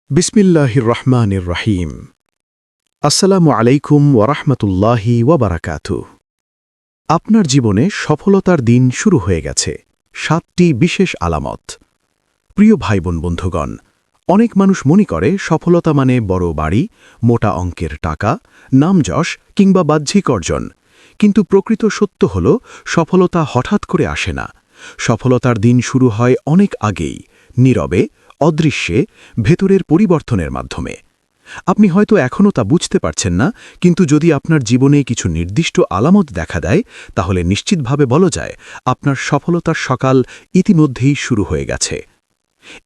বিসমিল্লাহির রহমানির রহিম। আসসালামু আলাইকুম ওয়ারাহমাতুল্লাহি ওয়াবারাকাতুহ। আপনার জীবনে সফলতার দিন শুরু হয়ে গেছে। ৭টি বিশেষ আলামত। প্রিয় ভাইবোন বন্ধুগণ, অনেক মানুষ মনে করে সফলতা মানে বড় বাড়ি, মোটা অঙ্কের টাকা, নামযশ কিংবা বাহ্যিক অর্জন। কিন্তু প্রকৃত সত্য হল সফলতা হঠাৎ করে আসে না। সফলতার দিন শুরু হয় অনেক আগেই, নীরবে, অদৃশ্যে, ভেতরের পরিবর্তনের মাধ্যমে। আপনি হয়তো এখনও তা বুঝতে পারছেন না, কিন্তু যদি আপনার জীবনে কিছু নির্দিষ্ট আলামত দেখা দেয়, তাহলে নিশ্চিতভাবে বলা যায় আপনার সফলতার সকাল ইতিমধ্যেই শুরু হয়ে গেছে।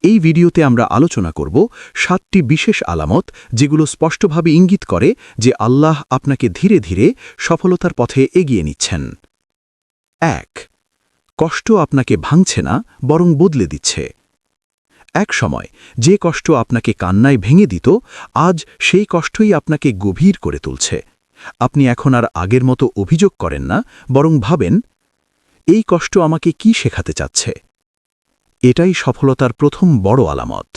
এই ভিডিওতে আমরা আলোচনা করব ৭টি বিশেষ আলামত, যেগুলো স্পষ্টভাবে ইঙ্গিত করে যে আল্লাহ আপনাকে ধীরে ধীরে সফলতার পথে এগিয়ে নিচ্ছেন। ১. কষ্ট আপনাকে ভাঙছে না, বরং বদলে দিচ্ছে। এক সময় যে কষ্ট আপনাকে কান্নায় ভেঙে দিত, আজ সেই কষ্টই আপনাকে গভীর করে তুলছে। আপনি এখন আর আগের মতো অভিযোগ করেন না, বরং ভাবেন, এই কষ্ট আমাকে কি শেখাতে চাচ্ছে। এটাই সফলতার প্রথম বড় আলামত।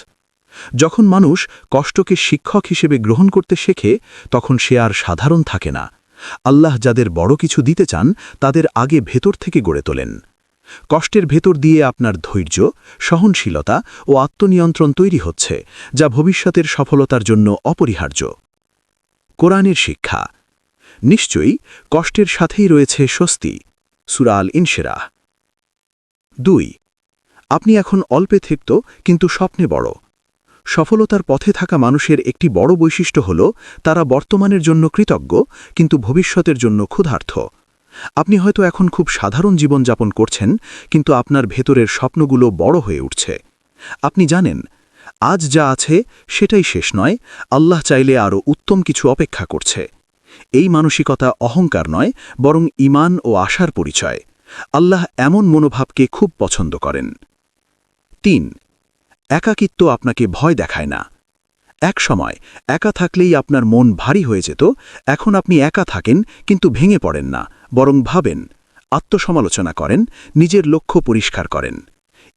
যখন মানুষ কষ্টকে শিক্ষক হিসেবে গ্রহণ করতে শেখে, তখন সে আর সাধারণ থাকে না। আল্লাহ যাদের বড় কিছু দিতে চান, তাদের আগে ভেতর থেকে গড়ে তোলেন। কষ্টের ভেতর দিয়ে আপনার ধৈর্য, সহনশীলতা ও আত্মনিয়ন্ত্রণ তৈরি হচ্ছে, যা ভবিষ্যতের সফলতার জন্য অপরিহার্য। কোরআনের শিক্ষা। নিশ্চয়ই কষ্টের সাথেই রয়েছে স্বস্তি। সূরা আল ইনশিরাহ। ২. আপনি এখন অল্পে থেকত, কিন্তু স্বপ্নে বড়। সফলতার পথে থাকা মানুষের একটি বড় বৈশিষ্ট্য হল তারা বর্তমানের জন্য কৃতজ্ঞ, কিন্তু ভবিষ্যতের জন্য ক্ষুধার্ত। আপনি হয়তো এখন খুব সাধারণ জীবনযাপন করছেন, কিন্তু আপনার ভেতরের স্বপ্নগুলো বড় হয়ে উঠছে। আপনি জানেন, আজ যা আছে সেটাই শেষ নয়, আল্লাহ চাইলে আরও উত্তম কিছু অপেক্ষা করছে। এই মানসিকতা অহংকার নয়, বরং ঈমান ও আশার পরিচয়। আল্লাহ এমন মনোভাবকে খুব পছন্দ করেন। ৩. একাকিত্ব আপনাকে ভয় দেখায় না। এক সময় একা থাকলেই আপনার মন ভারী হয়ে যেত। এখন আপনি একা থাকেন, কিন্তু ভেঙে পড়েন না, বরং ভাবেন, আত্মসমালোচনা করেন, নিজের লক্ষ্য পরিষ্কার করেন।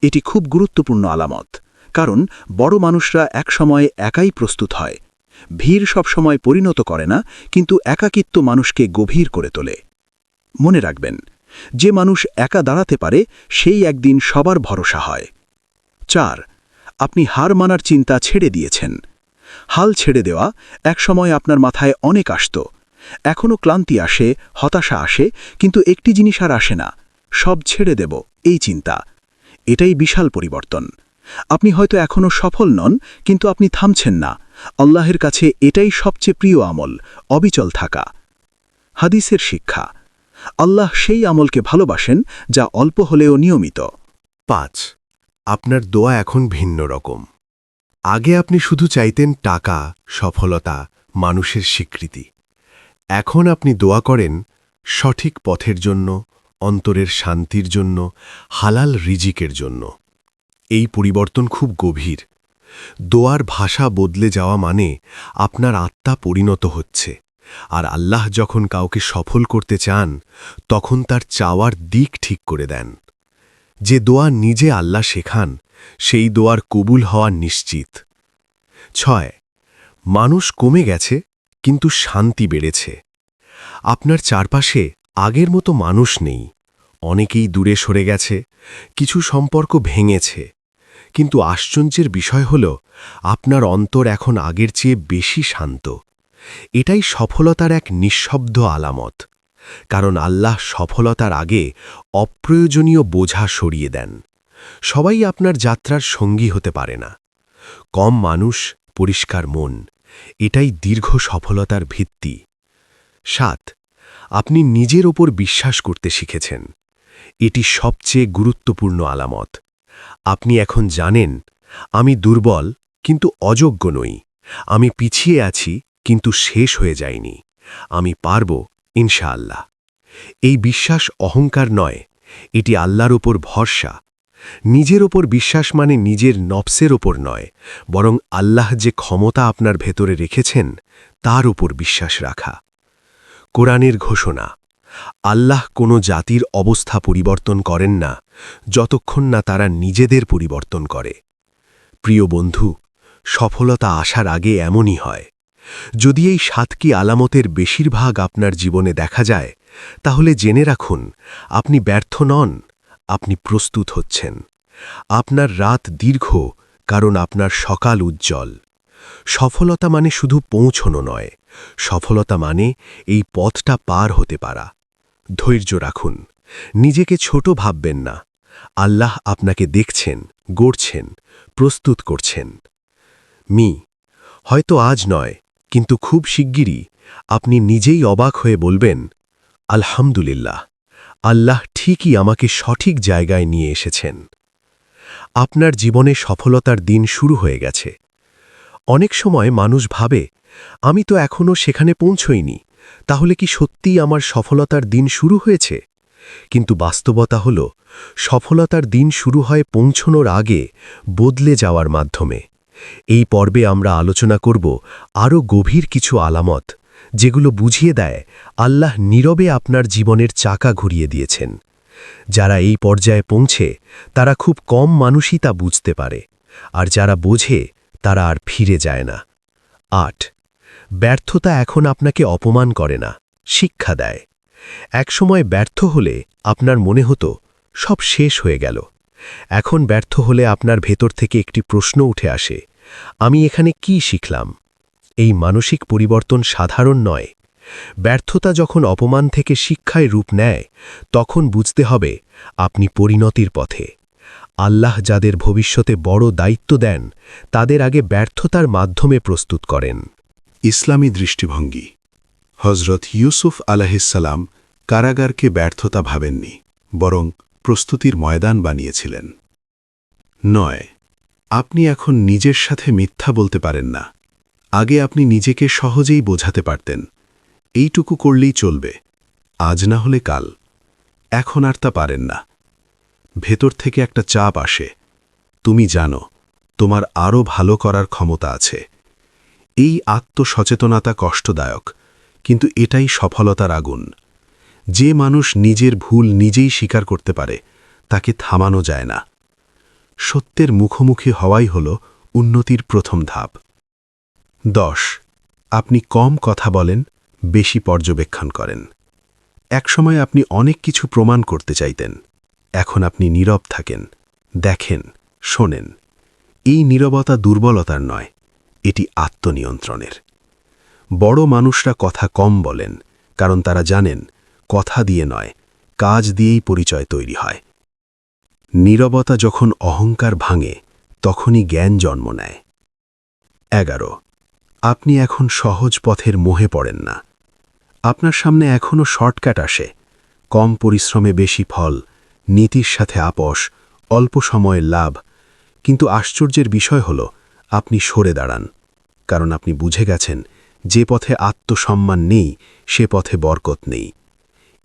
এটি খুব গুরুত্বপূর্ণ আলামত, কারণ বড় মানুষরা একসময় একাই প্রস্তুত হয়। ভিড় সবসময় পরিণত করে না, কিন্তু একাকিত্ব মানুষকে গভীর করে তোলে। মনে রাখবেন, যে মানুষ একা দাঁড়াতে পারে, সেই একদিন সবার ভরসা হয়। ৪. আপনি হার মানার চিন্তা ছেড়ে দিয়েছেন। হাল ছেড়ে দেওয়া একসময় আপনার মাথায় অনেক আসত। এখনও ক্লান্তি আসে, হতাশা আসে, কিন্তু একটি জিনিস আর আসে না, সব ছেড়ে দেব এই চিন্তা। এটাই বিশাল পরিবর্তন। আপনি হয়তো এখনও সফল নন, কিন্তু আপনি থামছেন না। আল্লাহের কাছে এটাই সবচেয়ে প্রিয় আমল, অবিচল থাকা। হাদিসের শিক্ষা। আল্লাহ সেই আমলকে ভালোবাসেন যা অল্প হলেও নিয়মিত। ৫. আপনার দোয়া এখন ভিন্ন রকম। আগে আপনি শুধু চাইতেন টাকা, সফলতা, মানুষের স্বীকৃতি। এখন আপনি দোয়া করেন সঠিক পথের জন্য, অন্তরের শান্তির জন্য, হালাল রিজিকের জন্য। এই পরিবর্তন খুব গভীর। দোয়ার ভাষা বদলে যাওয়া মানে আপনার আত্মা পরিণত হচ্ছে, আর আল্লাহ যখন কাউকে সফল করতে চান, তখন তার চাওয়ার দিক ঠিক করে দেন। যে দোয়া নিজে আল্লাহ শেখান, সেই দোয়ার কবুল হওয়া নিশ্চিত। ৬. মানুষ কমে গেছে, কিন্তু শান্তি বেড়েছে। আপনার চারপাশে আগের মতো মানুষ নেই। অনেকেই দূরে সরে গেছে, কিছু সম্পর্ক ভেঙেছে। কিন্তু আশ্চর্যের বিষয় হল, আপনার অন্তর এখন আগের চেয়ে বেশি শান্ত। এটাই সফলতার এক নিঃশব্দ আলামত, কারণ আল্লাহ সফলতার আগে অপ্রয়োজনীয় বোঝা সরিয়ে দেন। সবাই আপনার যাত্রার সঙ্গী হতে পারে না। কম মানুষ, পরিষ্কার মন, এটাই দীর্ঘ সফলতার ভিত্তি। ৭. আপনি নিজের ওপর বিশ্বাস করতে শিখেছেন। এটি সবচেয়ে গুরুত্বপূর্ণ আলামত। আপনি এখন জানেন, আমি দুর্বল, কিন্তু অযোগ্য নই। আমি পিছিয়ে আছি, কিন্তু শেষ হয়ে যাইনি। আমি পারব, ইনশাআল্লাহ। এই বিশ্বাস অহংকার নয়, এটি আল্লাহর ওপর ভরসা। নিজের ওপর বিশ্বাস মানে নিজের নফসের ওপর নয়, বরং আল্লাহ যে ক্ষমতা আপনার ভেতরে রেখেছেন, তার ওপর বিশ্বাস রাখা। কোরআনের ঘোষণা। আল্লাহ কোনো জাতির অবস্থা পরিবর্তন করেন না, যতক্ষণ না তারা নিজেদের পরিবর্তন করে। প্রিয় বন্ধু, সফলতা আসার আগে এমনই হয়। যদি এই 7টি আলামতের বেশিরভাগ আপনার জীবনে দেখা যায়, তাহলে জেনে রাখুন আপনি ব্যর্থ নন, আপনি প্রস্তুত হচ্ছেন। আপনার রাত দীর্ঘ, কারণ আপনার সকাল উজ্জ্বল। সফলতা মানে শুধু পৌঁছনো নয়, সফলতা মানে এই পথটা পার হতে পারা। ধৈর্য রাখুন, নিজেকে ছোট ভাববেন না। আল্লাহ আপনাকে দেখছেন, গড়ছেন, প্রস্তুত করছেন। হয়তো আজ নয়, কিন্তু খুব শিগগিরই আপনি নিজেই অবাক হয়ে বলবেন, আলহামদুলিল্লাহ, আল্লাহ ঠিকই আমাকে সঠিক জায়গায় নিয়ে এসেছেন। আপনার জীবনে সফলতার দিন শুরু হয়ে গেছে। অনেক সময় মানুষ ভাবে, আমি তো এখনও সেখানে পৌঁছইনি, তাহলে কি সত্যিই আমার সফলতার দিন শুরু হয়েছে? কিন্তু বাস্তবতা হল, সফলতার দিন শুরু হয় পৌঁছনোর আগে, বদলে যাওয়ার মাধ্যমে। এই পর্বে আমরা আলোচনা করব আরও গভীর কিছু আলামত, যেগুলো বুঝিয়ে দেয় আল্লাহ নীরবে আপনার জীবনের চাকা ঘুরিয়ে দিয়েছেন। যারা এই পর্যায়ে পৌঁছে, তারা খুব কম মানুষই তা বুঝতে পারে, আর যারা বোঝে তারা আর ফিরে যায় না। 8. ব্যর্থতা এখন আপনাকে অপমান করে না, শিক্ষা দেয়। একসময় ব্যর্থ হলে আপনার মনে হতো সব শেষ হয়ে গেল। এখন ব্যর্থ হলে আপনার ভেতর থেকে একটি প্রশ্ন উঠে আসে, আমি এখানে কি শিখলাম? এই মানসিক পরিবর্তন সাধারণ নয়। ব্যর্থতা যখন অপমান থেকে শিক্ষায় রূপ নেয়, তখন বুঝতে হবে আপনি পরিণতির পথে। আল্লাহ যাদের ভবিষ্যতে বড় দায়িত্ব দেন, তাদের আগে ব্যর্থতার মাধ্যমে প্রস্তুত করেন। ইসলামী দৃষ্টিভঙ্গি। হজরত ইউসুফ আলাহিসাল্লাম কারাগারকে ব্যর্থতা ভাবেননি, বরং প্রস্তুতির ময়দান বানিয়েছিলেন। 9. আপনি এখন নিজের সাথে মিথ্যা বলতে পারেন না। আগে আপনি নিজেকে সহজেই বোঝাতে পারতেন, এইটুকু করলেই চলবে, আজ না হলে কাল। এখন আর তা পারেন না। ভেতর থেকে একটা চাপ আসে, তুমি জানো তোমার আরও ভালো করার ক্ষমতা আছে। এই আত্মসচেতনতা কষ্টদায়ক, কিন্তু এটাই সফলতার আগুন। যে মানুষ নিজের ভুল নিজেই স্বীকার করতে পারে, তাকে থামানো যায় না। সত্যের মুখোমুখি হওয়াই হল উন্নতির প্রথম ধাপ। 10. আপনি কম কথা বলেন, বেশি পর্যবেক্ষণ করেন। একসময় আপনি অনেক কিছু প্রমাণ করতে চাইতেন, এখন আপনি নীরব থাকেন, দেখেন, শোনেন। এই নীরবতা দুর্বলতার নয়, এটি আত্মনিয়ন্ত্রণের। বড় মানুষরা কথা কম বলেন, কারণ তারা জানেন কথা দিয়ে নয়, কাজ দিয়েই পরিচয় তৈরি হয়। নীরবতা যখন অহংকার ভাঙে, তখনই জ্ঞান জন্ম নেয়। 11. আপনি এখন সহজ পথের মোহে পড়েন না। আপনার সামনে এখনও শর্টকাট আসে, কম পরিশ্রমে বেশি ফল, নীতির সাথে আপোষ, অল্প সময়ের লাভ। কিন্তু আশ্চর্যের বিষয় হল, আপনি সরে দাঁড়ান, কারণ আপনি বুঝে গেছেন যে পথে আত্মসম্মান নেই, সে পথে বরকত নেই।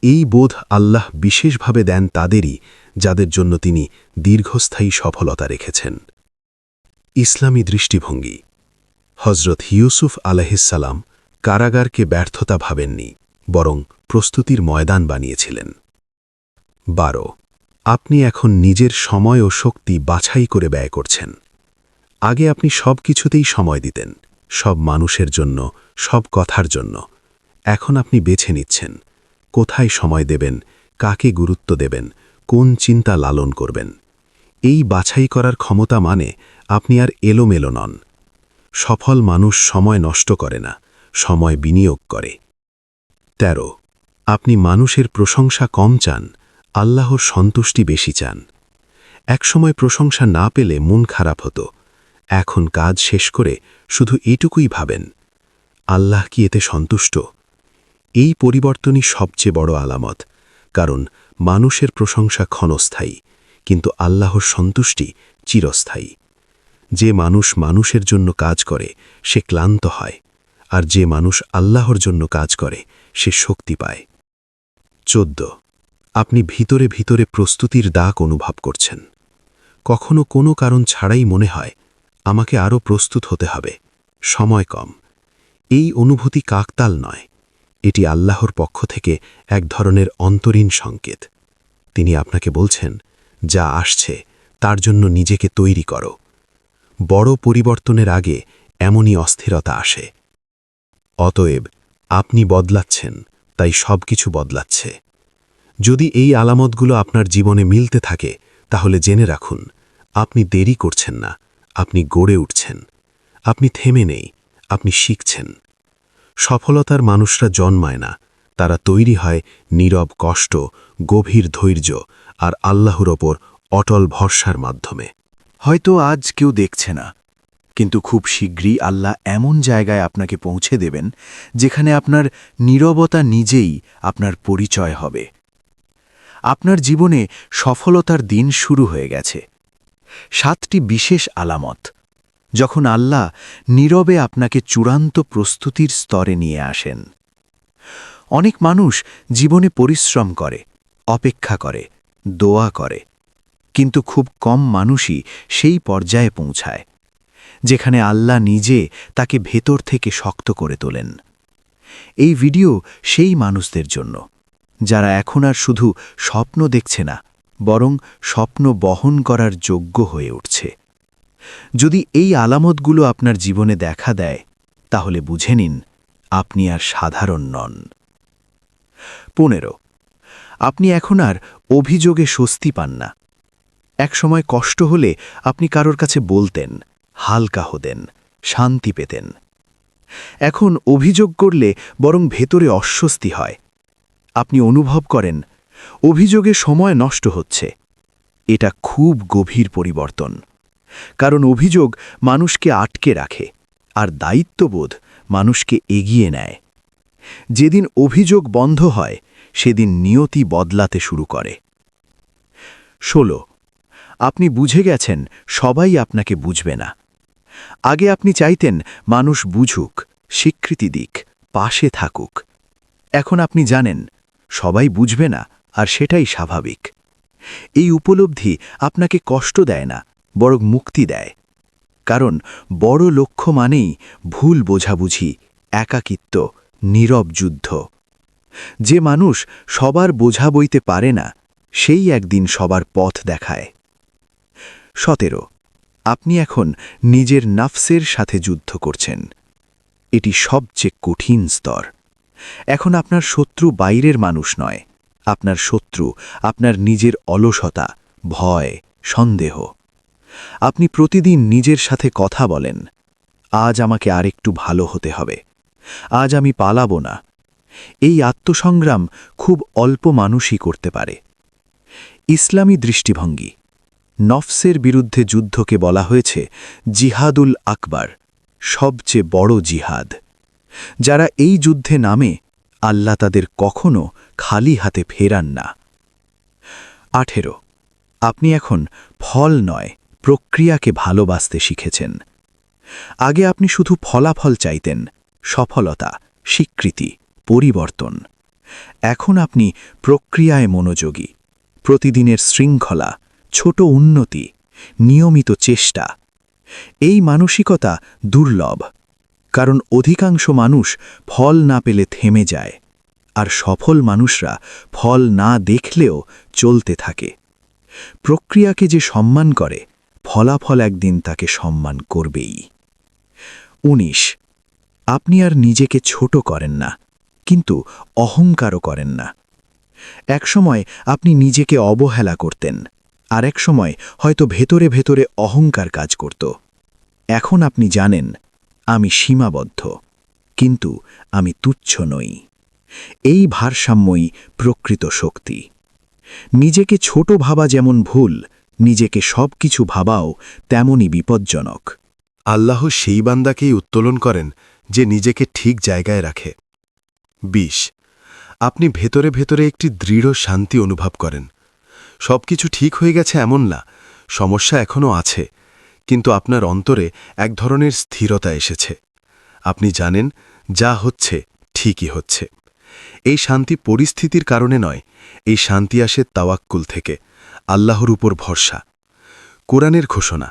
এই বোধ আল্লাহ বিশেষভাবে দেন তাদেরই, যাদের জন্য তিনি দীর্ঘস্থায়ী সফলতা রেখেছেন। ইসলামী দৃষ্টিভঙ্গি। হজরত ইউসুফ আলাইহিসসালাম কারাগারকে ব্যর্থতা ভাবেননি, বরং প্রস্তুতির ময়দান বানিয়েছিলেন। 12. আপনি এখন নিজের সময় ও শক্তি বাছাই করে ব্যয় করছেন। আগে আপনি সব কিছুতেই সময় দিতেন, সব মানুষের জন্য, সব কথার জন্য। এখন আপনি বেছে নিচ্ছেন, কোথায় সময় দেবেন, কাকে গুরুত্ব দেবেন, কোন চিন্তা লালন করবেন। এই বাছাই করার ক্ষমতা মানে আপনি আর এলোমেলো নন। সফল মানুষ সময় নষ্ট করে না, সময় বিনিয়োগ করে। 13. আপনি মানুষের প্রশংসা কম চান, আল্লাহর সন্তুষ্টি বেশি চান। একসময় প্রশংসা না পেলে মন খারাপ হতো, এখন কাজ শেষ করে শুধু এটুকুই ভাবেন, আল্লাহ কি এতে সন্তুষ্ট? এই পরিবর্তনই সবচেয়ে বড় আলামত, কারণ মানুষের প্রশংসা ক্ষণস্থায়ী, কিন্তু আল্লাহর সন্তুষ্টি চিরস্থায়ী। যে মানুষ মানুষের জন্য কাজ করে, সে ক্লান্ত হয়, আর যে মানুষ আল্লাহর জন্য কাজ করে, সে শক্তি পায়। 14. আপনি ভিতরে ভিতরে প্রস্তুতির দাগ অনুভব করছেন। কখনো কোনো কারণ ছাড়াই মনে হয়, আমাকে আরও প্রস্তুত হতে হবে, সময় কম। এই অনুভূতি কাকতাল নয়, এটি আল্লাহর পক্ষ থেকে এক ধরনের অন্তরীণ সংকেত। তিনি আপনাকে বলছেন, যা আসছে তার জন্য নিজেকে তৈরি করো। বড় পরিবর্তনের আগে এমনই অস্থিরতা আসে। অতএব আপনি বদলাচ্ছেন, তাই সবকিছু বদলাচ্ছে। যদি এই আলামতগুলো আপনার জীবনে মিলতে থাকে, তাহলে জেনে রাখুন, আপনি দেরি করছেন না, আপনি গড়ে উঠছেন। আপনি থেমে নেই, আপনি শিখছেন। সফলতার মানুষরা জন্মায় না, তারা তৈরি হয় নীরব কষ্ট, গভীর ধৈর্য আর আল্লাহর ওপর অটল ভরসার মাধ্যমে। হয়তো আজ কেউ দেখছে না, কিন্তু খুব শীঘ্রই আল্লাহ এমন জায়গায় আপনাকে পৌঁছে দেবেন যেখানে আপনার নীরবতা নিজেই আপনার পরিচয় হবে। আপনার জীবনে সফলতার দিন শুরু হয়ে গেছে। 7টি বিশেষ আলামত, যখন আল্লাহ নীরবে আপনাকে চূড়ান্ত প্রস্তুতির স্তরে নিয়ে আসেন। অনেক মানুষ জীবনে পরিশ্রম করে, অপেক্ষা করে, দোয়া করে, কিন্তু খুব কম মানুষই সেই পর্যায়ে পৌঁছায় যেখানে আল্লাহ নিজে তাকে ভেতর থেকে শক্ত করে তোলেন। এই ভিডিও সেই মানুষদের জন্য যারা এখন আর শুধু স্বপ্ন দেখছে না, বরং স্বপ্ন বহন করার যোগ্য হয়ে উঠছে। যদি এই আলামতগুলো আপনার জীবনে দেখা দেয়, তাহলে বুঝে নিন আপনি আর সাধারণ নন। 15, আপনি এখন আর অভিযোগে স্বস্তি পান না। একসময় কষ্ট হলে আপনি কারোর কাছে বলতেন, হালকা হতেন, শান্তি পেতেন। এখন অভিযোগ করলে বরং ভেতরে অস্বস্তি হয়। আপনি অনুভব করেন অভিযোগে সময় নষ্ট হচ্ছে। এটা খুব গভীর পরিবর্তন, কারণ অভিযোগ মানুষকে আটকে রাখে, আর দায়িত্ববোধ মানুষকে এগিয়ে নেয়। যেদিন অভিযোগ বন্ধ হয়, সেদিন নিয়তি বদলাতে শুরু করে। 16, আপনি বুঝে গেছেন সবাই আপনাকে বুঝবে না। আগে আপনি চাইতেন মানুষ বুঝুক, স্বীকৃতি দিক, পাশে থাকুক। এখন আপনি জানেন সবাই বুঝবে না, আর সেটাই স্বাভাবিক। এই উপলব্ধি আপনাকে কষ্ট দেয় না, বরং মুক্তি দেয়। কারণ বড় লক্ষ্য মানেই ভুল বোঝাবুঝি, একাকিত্ব, নীরব যুদ্ধ। যে মানুষ সবার বোঝা বইতে পারে না, সেই একদিন সবার পথ দেখায়। 17, আপনি এখন নিজের নাফসের সাথে যুদ্ধ করছেন। এটি সবচেয়ে কঠিন স্তর। এখন আপনার শত্রু বাইরের মানুষ নয়, আপনার শত্রু আপনার নিজের অলসতা, ভয়, সন্দেহ। আপনি প্রতিদিন নিজের সাথে কথা বলেন, আজ আমাকে আরেকটু ভালো হতে হবে, আজ আমি পালাবো না। এই আত্মসংগ্রাম খুব অল্প মানুষই করতে পারে। ইসলামী দৃষ্টিভঙ্গি, নফসের বিরুদ্ধে যুদ্ধকে বলা হয়েছে জিহাদুল আকবার, সবচেয়ে বড় জিহাদ। যারা এই যুদ্ধে নামে, আল্লাহ তাদের কখনো খালি হাতে ফেরান না। 18, আপনি এখন ফল নয়, প্রক্রিয়াকে ভালোবাসতে শিখেছেন। আগে আপনি শুধু ফলাফল চাইতেন, সফলতা, স্বীকৃতি, পরিবর্তন। এখন আপনি প্রক্রিয়ায় মনোযোগী। প্রতিদিনের শৃঙ্খলা, ছোট উন্নতি, নিয়মিত চেষ্টা। এই মানসিকতা দুর্লভ, কারণ অধিকাংশ মানুষ ফল না পেলে থেমে যায়, আর সফল মানুষরা ফল না দেখলেও চলতে থাকে। প্রক্রিয়াকে যে সম্মান করে, ফলাফল একদিন তাকে সম্মান করবেই। 19, আপনি আর নিজেকে ছোট করেন না, কিন্তু অহংকারও করেন না। একসময় আপনি নিজেকে অবহেলা করতেন, আর এক সময় হয়তো ভেতরে ভেতরে অহংকার কাজ করত। এখন আপনি জানেন, আমি সীমাবদ্ধ, কিন্তু আমি তুচ্ছ নই। এই ভারসাম্যই প্রকৃত শক্তি। নিজেকে ছোট ভাবা যেমন ভুল, নিজেকে সবকিছু ভাবাও তেমনই বিপজ্জনক। আল্লাহ সেই বান্দাকেই উত্তোলন করেন যে নিজেকে ঠিক জায়গায় রাখে। 20, আপনি ভেতরে ভেতরে একটি দৃঢ় শান্তি অনুভব করেন। সবকিছু ঠিক হয়ে গেছে এমন না, সমস্যা এখনও আছে, কিন্তু আপনার অন্তরে এক ধরনের স্থিরতা এসেছে। আপনি জানেন যা হচ্ছে ঠিকই হচ্ছে। এই শান্তি পরিস্থিতির কারণে নয়, এই শান্তি আসে তাওয়াক্কুল থেকে, আল্লাহর উপর ভরসা। কোরআনের ঘোষণা,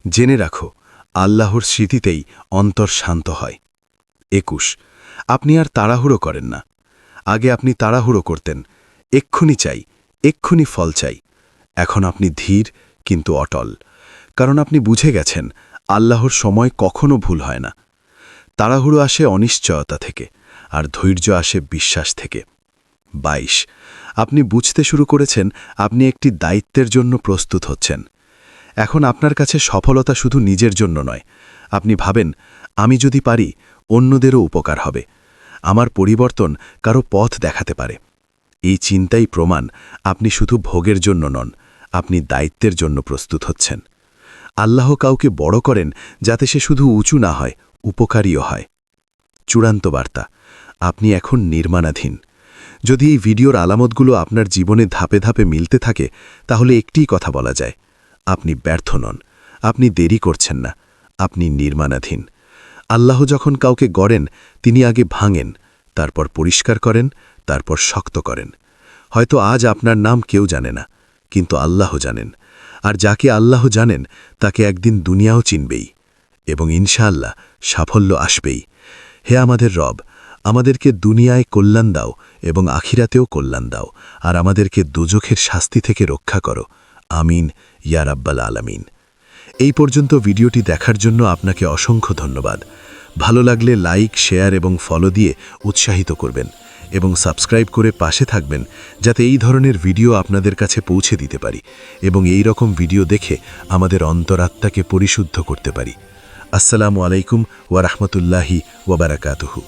জেনে রাখো আল্লাহর স্মৃতিতেই অন্তর শান্ত হয়। 21, আপনি আর তাড়াহুড়ো করেন না। আগে আপনি তাড়াহুড়ো করতেন, এক্ষুনি চাই, এক্ষুনি ফল চাই। এখন আপনি ধীর কিন্তু অটল, কারণ আপনি বুঝে গেছেন আল্লাহর সময় কখনো ভুল হয় না। তাড়াহুড়ো আসে অনিশ্চয়তা থেকে, আর ধৈর্য আসে বিশ্বাস থেকে। 22 আপনি বুঝতে শুরু করেছেন আপনি একটি দায়িত্বের জন্য প্রস্তুত হচ্ছেন। এখন আপনার কাছে সফলতা শুধু নিজের জন্য নয়। আপনি ভাবেন, আমি যদি পারি অন্যদেরও উপকার হবে, আমার পরিবর্তন কারো পথ দেখাতে পারে। এই চিন্তাই প্রমাণ আপনি শুধু ভোগের জন্য নন, আপনি দায়িত্বের জন্য প্রস্তুত হচ্ছেন। আল্লাহ কাউকে বড় করেন যাতে সে শুধু উঁচু না হয়, উপকারীও হয়। চূড়ান্ত বার্তা, আপনি এখন নির্মাণাধীন। যদি এই ভিডিওর আলামতগুলো আপনার জীবনে ধাপে ধাপে মিলতে থাকে, তাহলে একটিই কথা বলা যায়, আপনি ব্যর্থ নন, আপনি দেরি করছেন না, আপনি নির্মাণাধীন। আল্লাহ যখন কাউকে গড়েন, তিনি আগে ভাঙেন, তারপর পরিষ্কার করেন, তারপর শক্ত করেন। হয়তো আজ আপনার নাম কেউ জানে না, কিন্তু আল্লাহ জানেন। আর যাকে আল্লাহ জানেন তাকে একদিন দুনিয়াও চিনবেই, এবং ইনশাআল্লাহ সাফল্য আসবেই। হে আমাদের রব, আমাদেরকে দুনিয়ায় কল্যাণ দাও এবং আখিরাতেও কল্যাণ দাও, আর আমাদেরকে দোজখের শাস্তি থেকে রক্ষা করো। আমিন ইয়া রাব্বাল আলামিন। এই পর্যন্ত ভিডিওটি দেখার জন্য আপনাকে অসংখ্য ধন্যবাদ। ভালো লাগলে লাইক, শেয়ার এবং ফলো দিয়ে উৎসাহিত করবেন, এবং সাবস্ক্রাইব করে পাশে থাকবেন যাতে এই ধরনের ভিডিও আপনাদের কাছে পৌঁছে দিতে পারি এবং এই রকম ভিডিও দেখে আমাদের অন্তরাত্মাকে পরিশুদ্ধ করতে পারি। আসসালামু আলাইকুম ওয়া রাহমাতুল্লাহি ওয়া বারাকাতুহু।